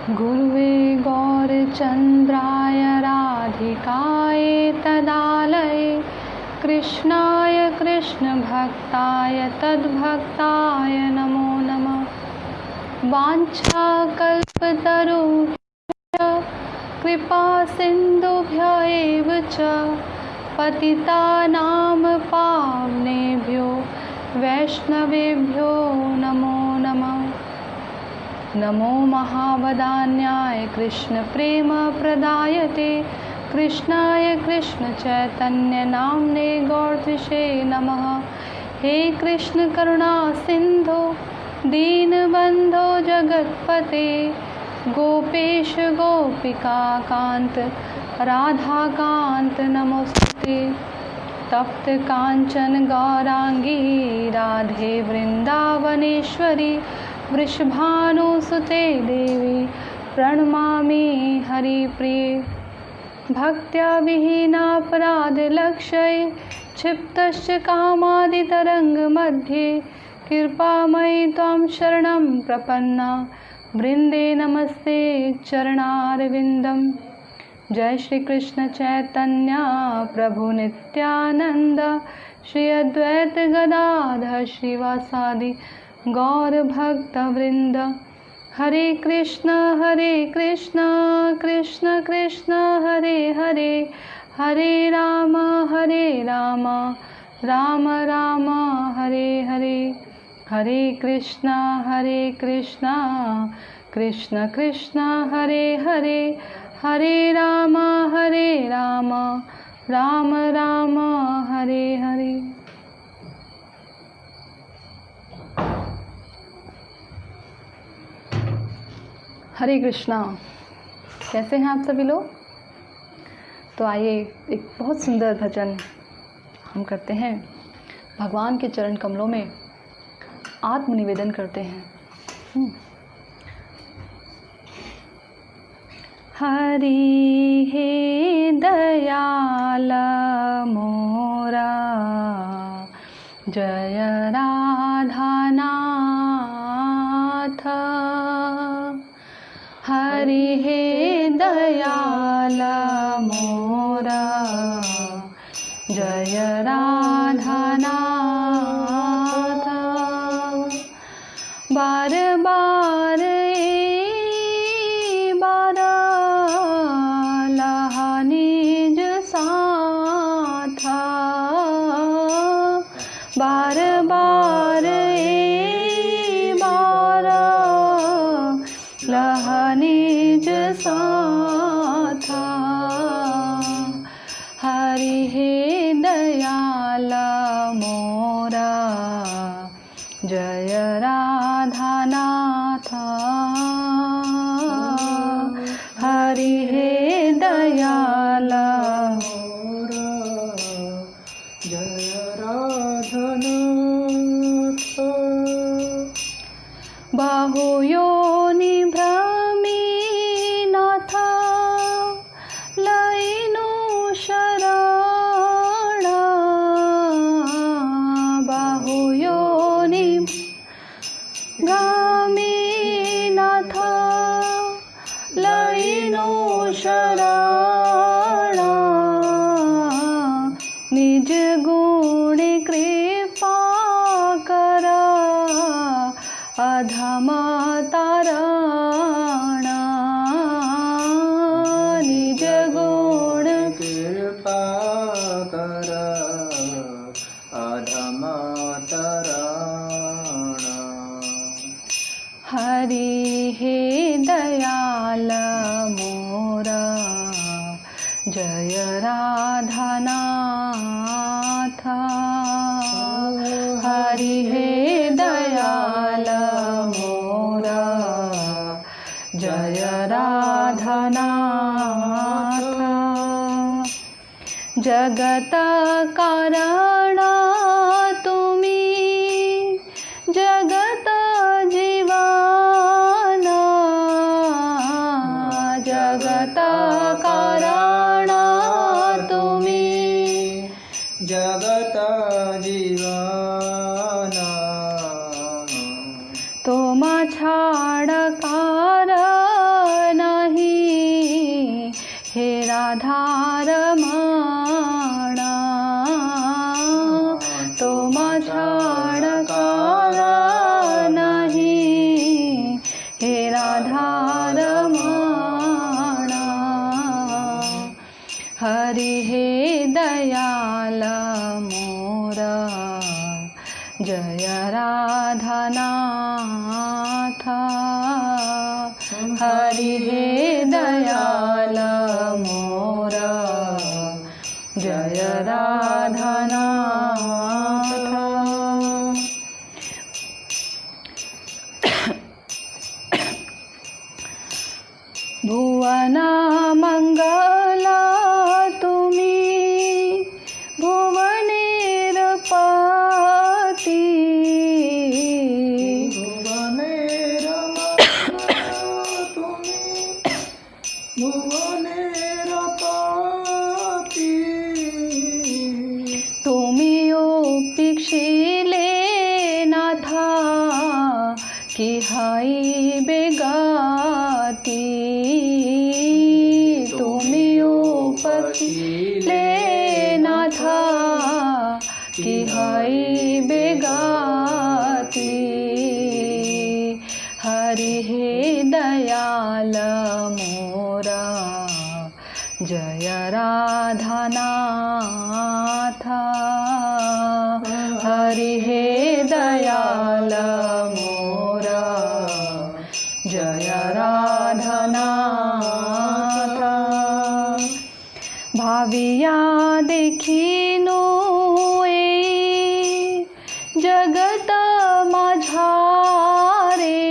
गुरुवे गौरचन्द्राय राधिकाय तदालये कृष्णाय कृष्णभक्ताय तद्भक्ताय नमो नमः। वाञ्छाकल्पतरुभ्यश्च कृपा सिन्धुभ्य एव च पतितानां पावनेभ्यो वैष्णवेभ्यो नमो नमः। नमो महावदान्याय कृष्णप्रेमप्रदायते कृष्णाय कृष्णचैतन्यनाम्ने गौरतिषे नमः। हे कृष्ण करुणा सिन्धो दीनबन्धो जगत्पते गोपेश गोपिकान्त राधाकान्त नमोस्तुते। तप्त कांचन गौरांगी राधे वृंदावनेश्वरी वृषभानुसुते देवी प्रणमामि हरिप्रिये। भक्त्या विहीनापराधलक्ष्ये क्षिप्तश्च कामादितरङ्गमध्ये कृपामयि त्वां शरणं प्रपन्ना वृंदे नमस्ते चरणारविन्दम्। जय श्री कृष्ण चैतन्य प्रभु नित्यानंद श्री अद्वैत गदाधर श्रीवासादि गौर भक्त वृंद। हरे कृष्ण कृष्ण कृष्ण हरे हरे हरे राम राम राम हरे हरे। हरे कृष्ण कृष्ण कृष्ण हरे हरे हरे राम राम राम हरे हरे। हरे कृष्णा। कैसे हैं आप सभी लोग? तो आइए एक बहुत सुंदर भजन हम करते हैं, भगवान के चरण कमलों में आत्मनिवेदन करते हैं। हरि हे दयाल मोरा जय राधानाथ। हरि हे दयाल मोरा जय राधानाथ। बार बार निज साथ, बार बार लह निज साथ। हरि हे दयाल मोरा जय राधानाथ। हरि हे दयाल मोरा जय राधानाथ। बाहु योनि भ्रमी नाथ लइनु शरण। बाहु योनि भ्रमी नाथ लइनु शरण। निज गुण कृपा कर अधम तारण। निज गुण कृपा कर अधम तारण। हरि हे दयाल मोरा जय राधानाथ। हरि हे दयाल मोरा जय राधानाथ। जगत कारण तुमी जगत जीवन। जगत कारण तुमी जगत जीवन। तुम छाड़ कार हरि हे दयाल मोरा जय राधानाथ। भुवन मंगला तुमी भुवनेर पति, भुवनेर मंगला तुमी भुवनेर पति, तुमी उपेक्षिले नाथा कि हाय बेगाती, तुमी उपेक्षिले नाथा कि हाय बेगाती। हरि हे दयाल मोरा जय राधानाथ। हरि हे दयाल मोरा जय राधानाथ। भाविया देखिनो ए जगत माझारे,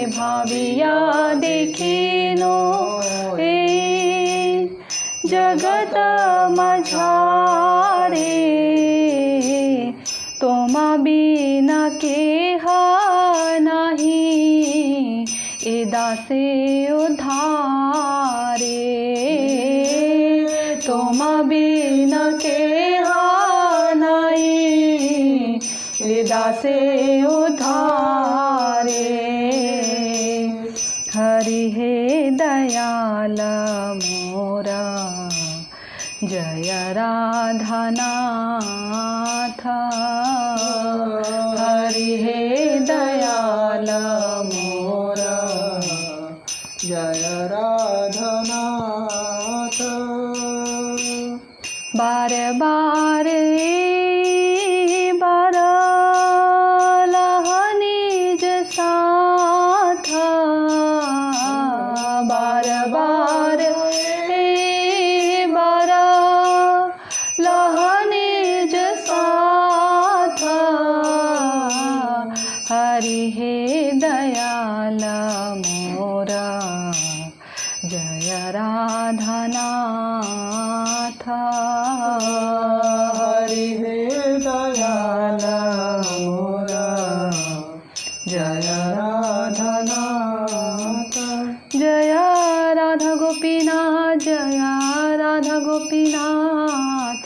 भाविया देखिनो ए जगत माझारे, तोमा बिना के नहीं ए दासे उधारे, तोमा बिना के नहीं ए दासे उधारे। हरि हे दयाल मोरा जय राधानाथ। हरि हे दयाल मोरा जय राधानाथ। बार बार निज साथ, बार बार निज साथ। हरि हे दयाल मोरा जय राधानाथ। हरि हे दयाल मोरा जय राधानाथ। जय राधा गोपीनाथ, जय राधा गोपीनाथ,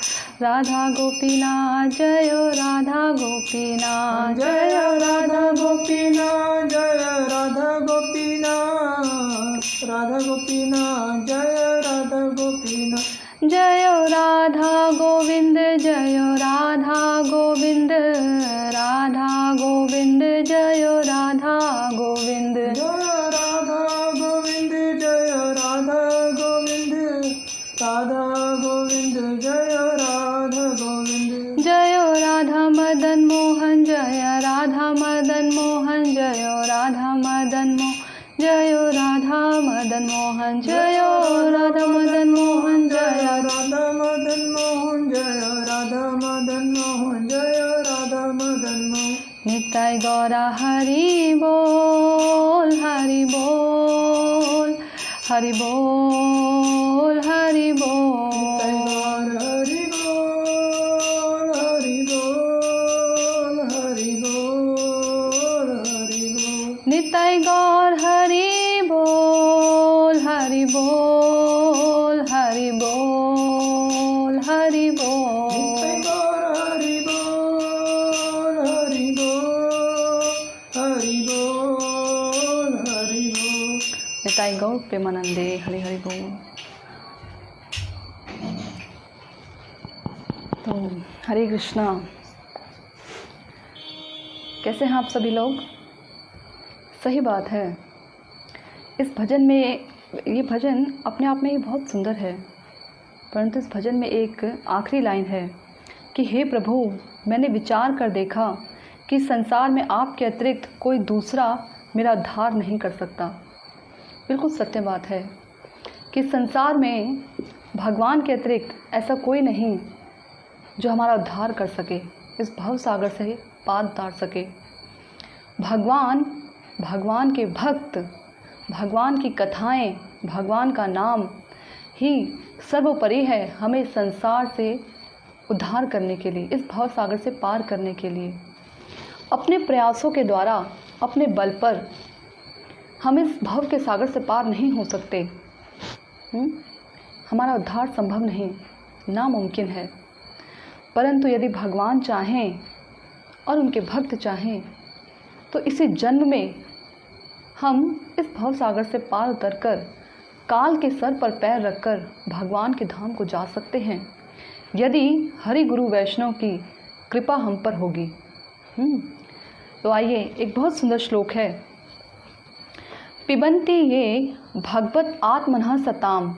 राधा गोपीनाथ जय राधा गोपीनाथ, जय राधा गोपीनाथ, जय राधा गोपीनाथ, राधा गोपीनाथ जय राधा गोपीनाथ। जय राधा गोविंद, जय राधा गोविंद, राधा गोविंद जय राधा गोविंद, जय राधा गोविंद, जय राधा गोविंद, राधा गोविंद जय राधा गोविंद। जय राधा मदन मोहन, जय राधा मदन मोहन, जय राधा मदन मोहन, जय राधा मदन मोहन, जय राधा मदन मोहन, जय राधा मदन मोहन, जय राधा मदन मोहन, जय राधा मदन मोहन। निताय गौरा हरि बोल, हरि बोल, हरि बोल, हरि बोल। हरि बोल, हरि बोल, हरि बोल, हरि बोल। निताय गौर हरि बोल, हरि बोल, हरि बोल, हरि बोल। निताय गौर हरि बोल, हरि बोल, हरि बोल, हरि बोल। निताय गौर प्रेमानंदे हरि हरि बोल। तो हरे कृष्णा, कैसे हैं आप सभी लोग? सही बात है, इस भजन में, ये भजन अपने आप में ही बहुत सुंदर है, परंतु इस भजन में एक आखिरी लाइन है कि हे प्रभु, मैंने विचार कर देखा कि संसार में आपके अतिरिक्त कोई दूसरा मेरा उद्धार नहीं कर सकता। बिल्कुल सत्य बात है कि संसार में भगवान के अतिरिक्त ऐसा कोई नहीं जो हमारा उद्धार कर सके, इस भव सागर से पार उतार सके। भगवान के भक्त, भगवान की कथाएं, भगवान का नाम ही सर्वोपरि है हमें संसार से उद्धार करने के लिए, इस भव सागर से पार करने के लिए। अपने प्रयासों के द्वारा, अपने बल पर हम इस भव के सागर से पार नहीं हो सकते। हमारा उद्धार संभव नहीं, नामुमकिन है। परंतु यदि भगवान चाहें और उनके भक्त चाहें तो इसी जन्म में हम इस भव सागर से पार उतरकर काल के सर पर पैर रखकर भगवान के धाम को जा सकते हैं, यदि हरि गुरु वैष्णव की कृपा हम पर होगी। तो आइए, एक बहुत सुंदर श्लोक है। पिबन्ति ये भगवत आत्मनः सताम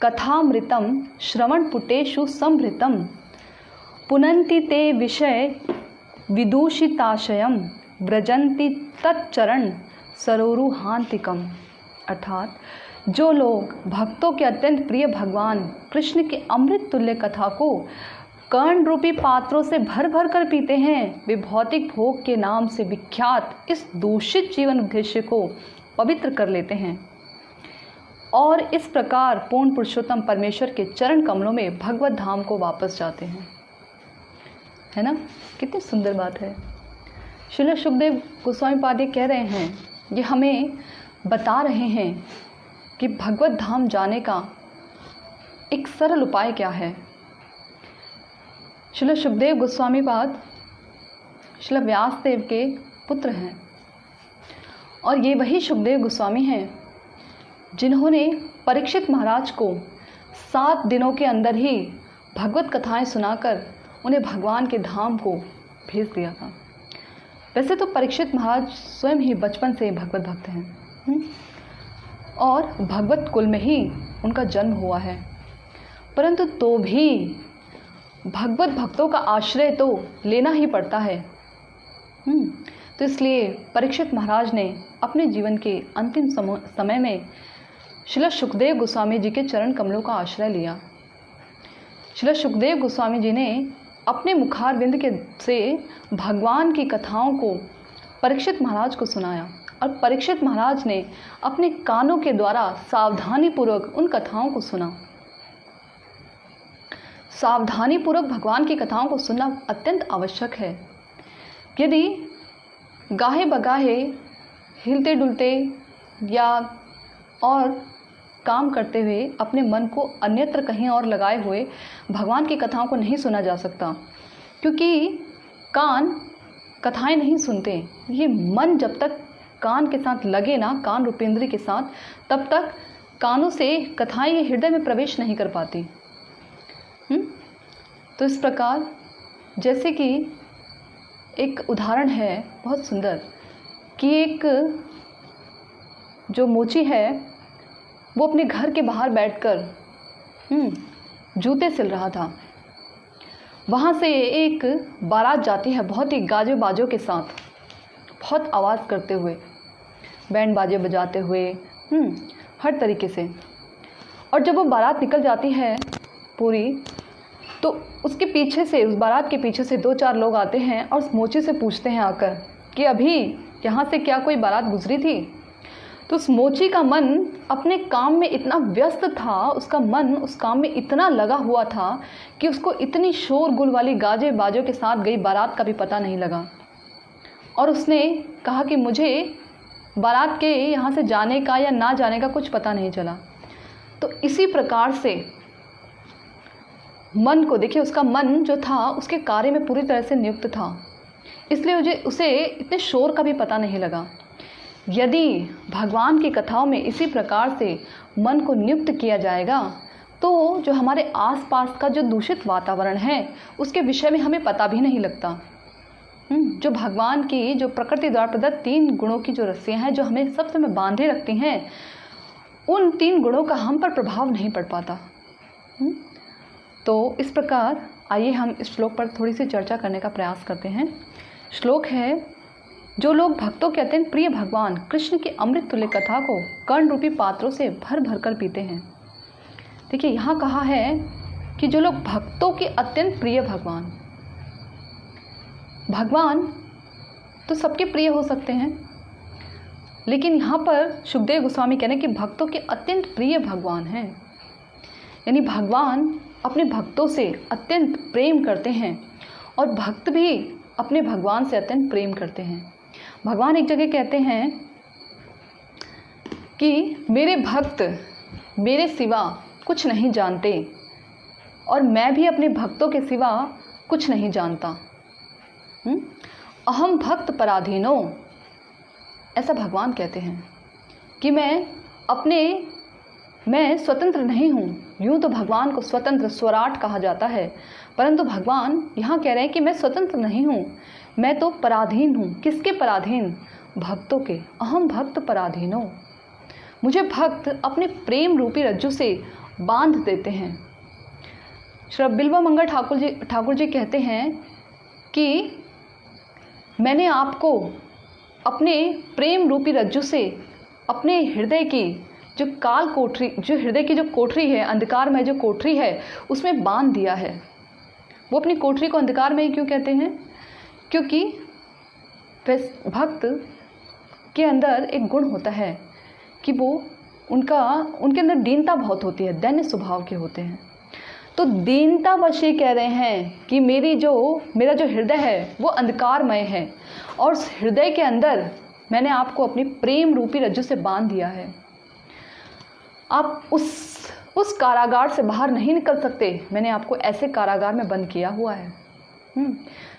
कथामृतम श्रवणपुटेषु संभृतम पुनन्ति ते विषय विदूषिताशयम व्रजन्ति तच्चरण सरोरुहांतिकम। अर्थात जो लोग भक्तों के अत्यंत प्रिय भगवान कृष्ण की अमृत तुल्य कथा को कर्ण रूपी पात्रों से भर भर कर पीते हैं, वे भौतिक भोग के नाम से विख्यात इस दूषित जीवन उद्देश्य को पवित्र कर लेते हैं और इस प्रकार पूर्ण पुरुषोत्तम परमेश्वर के चरण कमलों में भगवत धाम को वापस जाते हैं। है ना, कितनी सुंदर बात है। श्रील सुखदेव गोस्वामी पाद कह रहे हैं, ये हमें बता रहे हैं कि भगवत धाम जाने का एक सरल उपाय क्या है। श्रील सुखदेव गोस्वामी पाद श्रील व्यासदेव के पुत्र हैं और ये वही सुखदेव गोस्वामी हैं जिन्होंने परीक्षित महाराज को 7 दिनों के अंदर ही भगवत कथाएं सुनाकर उन्हें भगवान के धाम को भेज दिया था। वैसे तो परीक्षित महाराज स्वयं ही बचपन से भगवत भक्त हैं और भगवत कुल में ही उनका जन्म हुआ है, परंतु तो भी भगवत भक्तों का आश्रय तो लेना ही पड़ता है। तो इसलिए परीक्षित महाराज ने अपने जीवन के अंतिम समय में श्रील सुखदेव गोस्वामी जी के चरण कमलों का आश्रय लिया। श्रील सुखदेव गोस्वामी जी ने अपने मुखारविंद के से भगवान की कथाओं को परीक्षित महाराज को सुनाया और परीक्षित महाराज ने अपने कानों के द्वारा सावधानी पूर्वक उन कथाओं को सुना। सावधानी पूर्वक भगवान की कथाओं को सुनना अत्यंत आवश्यक है। यदि गाहे बगाहे हिलते डुलते या और काम करते हुए अपने मन को अन्यत्र कहीं और लगाए हुए भगवान की कथाओं को नहीं सुना जा सकता, क्योंकि कान कथाएं नहीं सुनते। ये मन जब तक कान के साथ लगे ना, कान रूपेंद्र के साथ, तब तक कानों से कथाएं ये हृदय में प्रवेश नहीं कर पाती। तो इस प्रकार जैसे कि एक उदाहरण है बहुत सुंदर कि एक जो मोची है वो अपने घर के बाहर बैठकर जूते सिल रहा था। वहाँ से एक बारात जाती है बहुत ही गाजे बाजों के साथ, बहुत आवाज़ करते हुए, बैंड बाजे बजाते हुए, हर तरीके से। और जब वो बारात निकल जाती है पूरी, तो उसके पीछे से, उस बारात के पीछे से 2-4 लोग आते हैं और उस मोची से पूछते हैं आकर कि अभी यहाँ से क्या कोई बारात गुजरी थी। तो उस मोची का मन अपने काम में इतना व्यस्त था, उसका मन उस काम में इतना लगा हुआ था कि उसको इतनी शोरगुल वाली गाजे बाजों के साथ गई बारात का भी पता नहीं लगा। और उसने कहा कि मुझे बारात के यहाँ से जाने का या ना जाने का कुछ पता नहीं चला। तो इसी प्रकार से मन को देखिए, उसका मन जो था उसके कार्य में पूरी तरह से नियुक्त था, इसलिए उसे इतने शोर का भी पता नहीं लगा। यदि भगवान की कथाओं में इसी प्रकार से मन को नियुक्त किया जाएगा तो जो हमारे आसपास का जो दूषित वातावरण है उसके विषय में हमें पता भी नहीं लगता। जो भगवान की जो प्रकृति द्वारा प्रदत्त 3 गुणों की जो रस्सियाँ हैं जो हमें सब समय बांधे रखती हैं, उन 3 गुणों का हम पर प्रभाव नहीं पड़ पाता। तो इस प्रकार आइए हम इस श्लोक पर थोड़ी सी चर्चा करने का प्रयास करते हैं। श्लोक है, जो लोग भक्तों के अत्यंत प्रिय भगवान कृष्ण की अमृत तुल्य कथा को कर्ण रूपी पात्रों से भर भर कर पीते हैं। देखिए यहाँ कहा है कि जो लोग भक्तों के अत्यंत प्रिय भगवान तो सबके प्रिय हो सकते हैं, लेकिन यहाँ पर सुखदेव गोस्वामी कह रहे हैं कि भक्तों के अत्यंत प्रिय भगवान हैं, यानी भगवान अपने भक्तों से अत्यंत प्रेम करते हैं और भक्त भी अपने भगवान से अत्यंत प्रेम करते हैं। भगवान एक जगह कहते हैं कि मेरे भक्त मेरे सिवा कुछ नहीं जानते और मैं भी अपने भक्तों के सिवा कुछ नहीं जानता। अहम भक्त पराधीनो, ऐसा भगवान कहते हैं कि मैं स्वतंत्र नहीं हूँ। यूँ तो भगवान को स्वतंत्र स्वराट कहा जाता है, परंतु भगवान यहाँ कह रहे हैं कि मैं स्वतंत्र नहीं हूँ, मैं तो पराधीन हूँ। किसके पराधीन? भक्तों के। अहम भक्त पराधीनो, मुझे भक्त अपने प्रेम रूपी रज्जु से बांध देते हैं। श्री बिल्वा मंगल ठाकुर जी कहते हैं कि मैंने आपको अपने प्रेम रूपी रज्जु से अपने हृदय की जो हृदय की जो कोठरी है, अंधकार में जो कोठरी है, उसमें बांध दिया है। वो अपनी कोठरी को अंधकार में ही क्यों कहते हैं? क्योंकि भक्त के अंदर एक गुण होता है कि वो उनके अंदर दीनता बहुत होती है, दैन्य स्वभाव के होते हैं। तो दीनता वश ये कह रहे हैं कि मेरा जो हृदय है वो अंधकारमय है और उस हृदय के अंदर मैंने आपको अपनी प्रेम रूपी रज्जु से बांध दिया है। आप उस कारागार से बाहर नहीं निकल सकते, मैंने आपको ऐसे कारागार में बंद किया हुआ है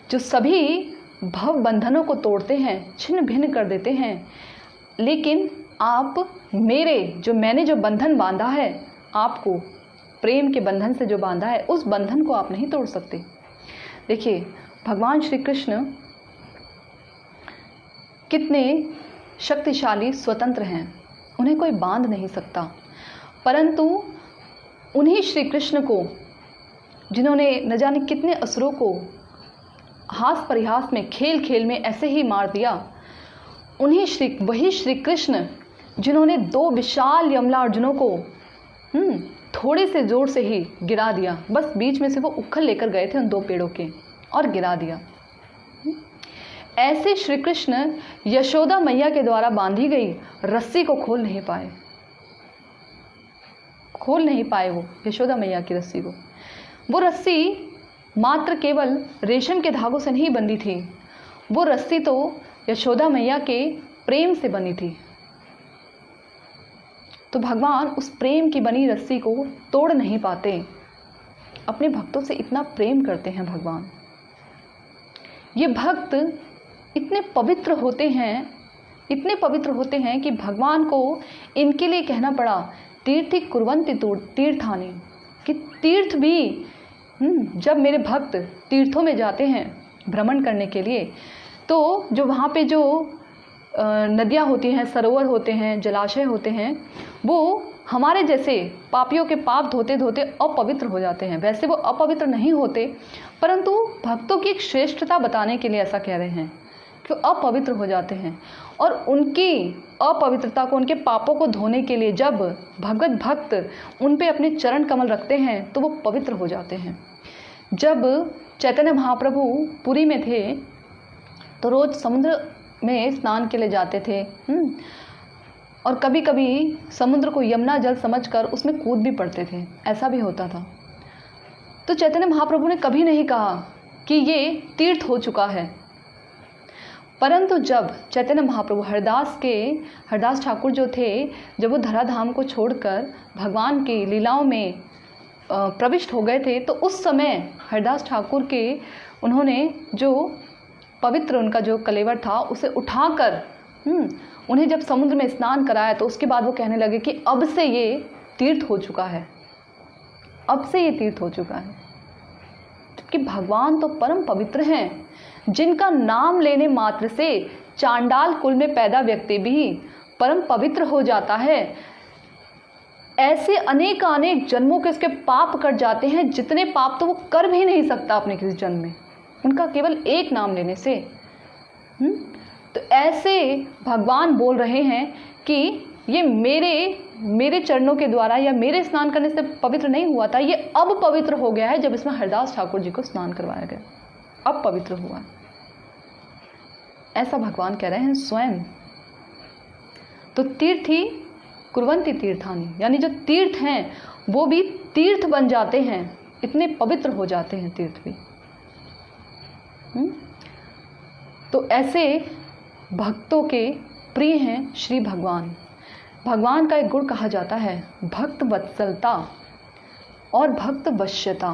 जो सभी भव बंधनों को तोड़ते हैं, छिन्न भिन्न कर देते हैं। लेकिन आप मैंने जो बंधन बांधा है, आपको प्रेम के बंधन से जो बांधा है, उस बंधन को आप नहीं तोड़ सकते। देखिए भगवान श्री कृष्ण कितने शक्तिशाली स्वतंत्र हैं, उन्हें कोई बांध नहीं सकता। परंतु उन्हीं श्री कृष्ण को, जिन्होंने न जाने कितने असुरों को हास परिहास में, खेल खेल में ऐसे ही मार दिया, वही श्री कृष्ण जिन्होंने 2 विशाल यमला अर्जुनों को थोड़े से जोर से ही गिरा दिया। बस बीच में से वो उखल लेकर गए थे उन 2 पेड़ों के और गिरा दिया। ऐसे श्री कृष्ण यशोदा मैया के द्वारा बांधी गई रस्सी को खोल नहीं पाए वो यशोदा मैया की रस्सी को। वो रस्सी मात्र केवल रेशम के धागों से नहीं बंधी थी, वो रस्सी तो यशोदा मैया के प्रेम से बनी थी। तो भगवान उस प्रेम की बनी रस्सी को तोड़ नहीं पाते, अपने भक्तों से इतना प्रेम करते हैं भगवान। ये भक्त इतने पवित्र होते हैं कि भगवान को इनके लिए कहना पड़ा तीर्थि कुर्वन्ति तीर्थानि, कि तीर्थ भी जब मेरे भक्त तीर्थों में जाते हैं भ्रमण करने के लिए, तो जो वहाँ पे जो नदियाँ होती हैं, सरोवर होते हैं, जलाशय होते हैं, वो हमारे जैसे पापियों के पाप धोते धोते अपवित्र हो जाते हैं। वैसे वो अपवित्र नहीं होते, परंतु भक्तों की एक श्रेष्ठता बताने के लिए ऐसा कह रहे हैं कि अपवित्र हो जाते हैं। और उनकी अपवित्रता को, उनके पापों को धोने के लिए जब भगवत भक्त उन पे अपने चरण कमल रखते हैं तो वो पवित्र हो जाते हैं। जब चैतन्य महाप्रभु पुरी में थे तो रोज़ समुद्र में स्नान के लिए जाते थे और कभी कभी समुद्र को यमुना जल समझकर उसमें कूद भी पड़ते थे, ऐसा भी होता था। तो चैतन्य महाप्रभु ने कभी नहीं कहा कि ये तीर्थ हो चुका है। परंतु जब चैतन्य महाप्रभु हरदास ठाकुर जो थे, जब वो धराधाम को छोड़कर भगवान की लीलाओं में प्रविष्ट हो गए थे, तो उस समय हरदास ठाकुर के उन्होंने जो पवित्र उनका जो कलेवर था उसे उठाकर उन्हें जब समुद्र में स्नान कराया, तो उसके बाद वो कहने लगे कि अब से ये तीर्थ हो चुका है, कि भगवान तो परम पवित्र हैं, जिनका नाम लेने मात्र से चांडाल कुल में पैदा व्यक्ति भी परम पवित्र हो जाता है। ऐसे अनेक जन्मों के उसके पाप कट जाते हैं, जितने पाप तो वो कर भी नहीं सकता अपने किसी जन्म में, उनका केवल एक नाम लेने से। तो ऐसे भगवान बोल रहे हैं कि ये मेरे चरणों के द्वारा या मेरे स्नान करने से पवित्र नहीं हुआ था, ये अब पवित्र हो गया है जब इसमें हरदास ठाकुर जी को स्नान करवाया गया, अब पवित्र हुआ। ऐसा भगवान कह रहे हैं स्वयं। तो तीर्थी कुर्वन्ति तीर्थानि, यानी जो तीर्थ हैं वो भी तीर्थ बन जाते हैं, इतने पवित्र हो जाते हैं तीर्थ भी। तो ऐसे भक्तों के प्रिय हैं श्री भगवान। भगवान का एक गुण कहा जाता है भक्त वत्सलता और भक्त वश्यता।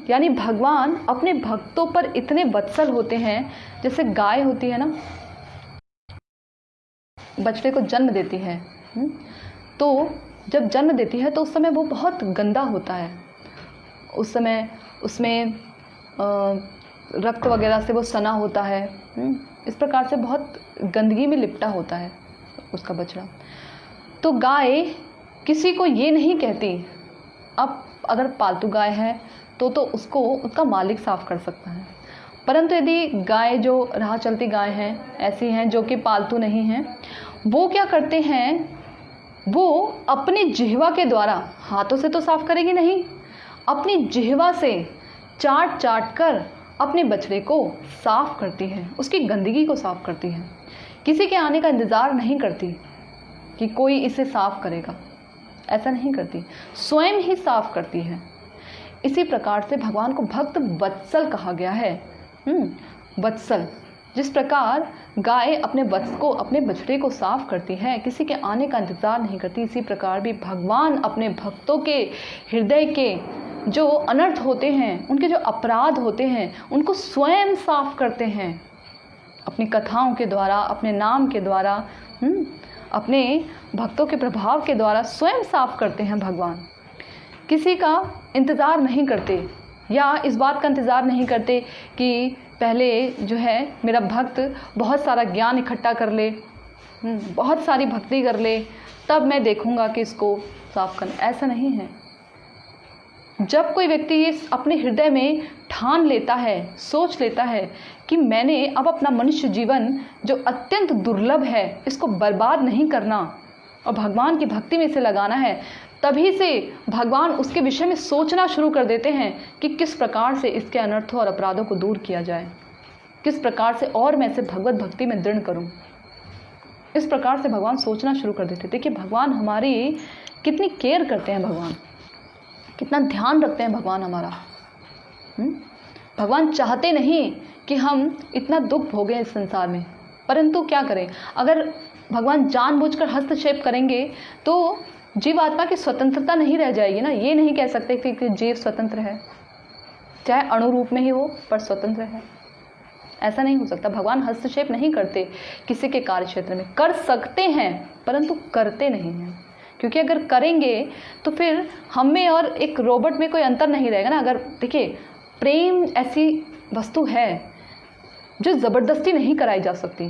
यानी भगवान अपने भक्तों पर इतने वत्सल होते हैं, जैसे गाय होती है ना, बछड़े को जन्म देती है, तो जब जन्म देती है तो उस समय वो बहुत गंदा होता है, उस समय उसमें रक्त वगैरह से वो सना होता है, इस प्रकार से बहुत गंदगी में लिपटा होता है उसका बछड़ा। तो गाय किसी को ये नहीं कहती, अब अगर पालतू गाय है तो उसको उसका मालिक साफ कर सकता है, परंतु यदि गाय जो राह चलती गाय हैं, ऐसी हैं जो कि पालतू नहीं हैं, वो क्या करते हैं, वो अपनी जिह्वा के द्वारा, हाथों से तो साफ करेगी नहीं, अपनी जिह्वा से चाट चाट कर अपने बछड़े को साफ करती है, उसकी गंदगी को साफ करती है। किसी के आने का इंतज़ार नहीं करती कि कोई इसे साफ करेगा, ऐसा नहीं करती, स्वयं ही साफ करती है। इसी प्रकार से भगवान को भक्त वत्सल कहा गया है। वत्सल, जिस प्रकार गाय अपने वत्स को, अपने बछड़े को साफ करती है, किसी के आने का इंतज़ार नहीं करती, इसी प्रकार भी भगवान अपने भक्तों के हृदय के जो अनर्थ होते हैं, उनके जो अपराध होते हैं, उनको स्वयं साफ करते हैं अपनी कथाओं के द्वारा, अपने नाम के द्वारा, अपने भक्तों के प्रभाव के द्वारा स्वयं साफ करते हैं भगवान। किसी का इंतज़ार नहीं करते, या इस बात का इंतज़ार नहीं करते कि पहले जो है मेरा भक्त बहुत सारा ज्ञान इकट्ठा कर ले, बहुत सारी भक्ति कर ले, तब मैं देखूंगा कि इसको साफ करना। ऐसा नहीं है। जब कोई व्यक्ति ये अपने हृदय में ठान लेता है, सोच लेता है कि मैंने अब अपना मनुष्य जीवन जो अत्यंत दुर्लभ है इसको बर्बाद नहीं करना और भगवान की भक्ति में इसे लगाना है, तभी से भगवान उसके विषय में सोचना शुरू कर देते हैं कि किस प्रकार से इसके अनर्थों और अपराधों को दूर किया जाए, किस प्रकार से और मैं इसे भगवत भक्ति में दृढ़ करूं। इस प्रकार से भगवान सोचना शुरू कर देते थे कि भगवान हमारी कितनी केयर करते हैं, भगवान कितना ध्यान रखते हैं भगवान हमारा। भगवान चाहते नहीं कि हम इतना दुख भोगें इस संसार में, परंतु क्या करें, अगर भगवान जानबूझकर हस्तक्षेप करेंगे तो जीवात्मा की स्वतंत्रता नहीं रह जाएगी ना। ये नहीं कह सकते कि जीव स्वतंत्र है, चाहे अणु रूप में ही हो पर स्वतंत्र है, ऐसा नहीं हो सकता। भगवान हस्तक्षेप नहीं करते किसी के कार्य क्षेत्र में, कर सकते हैं परंतु करते नहीं हैं, क्योंकि अगर करेंगे तो फिर हम में और एक रोबोट में कोई अंतर नहीं रहेगा ना। अगर देखिए, प्रेम ऐसी वस्तु है जो ज़बरदस्ती नहीं कराई जा सकती,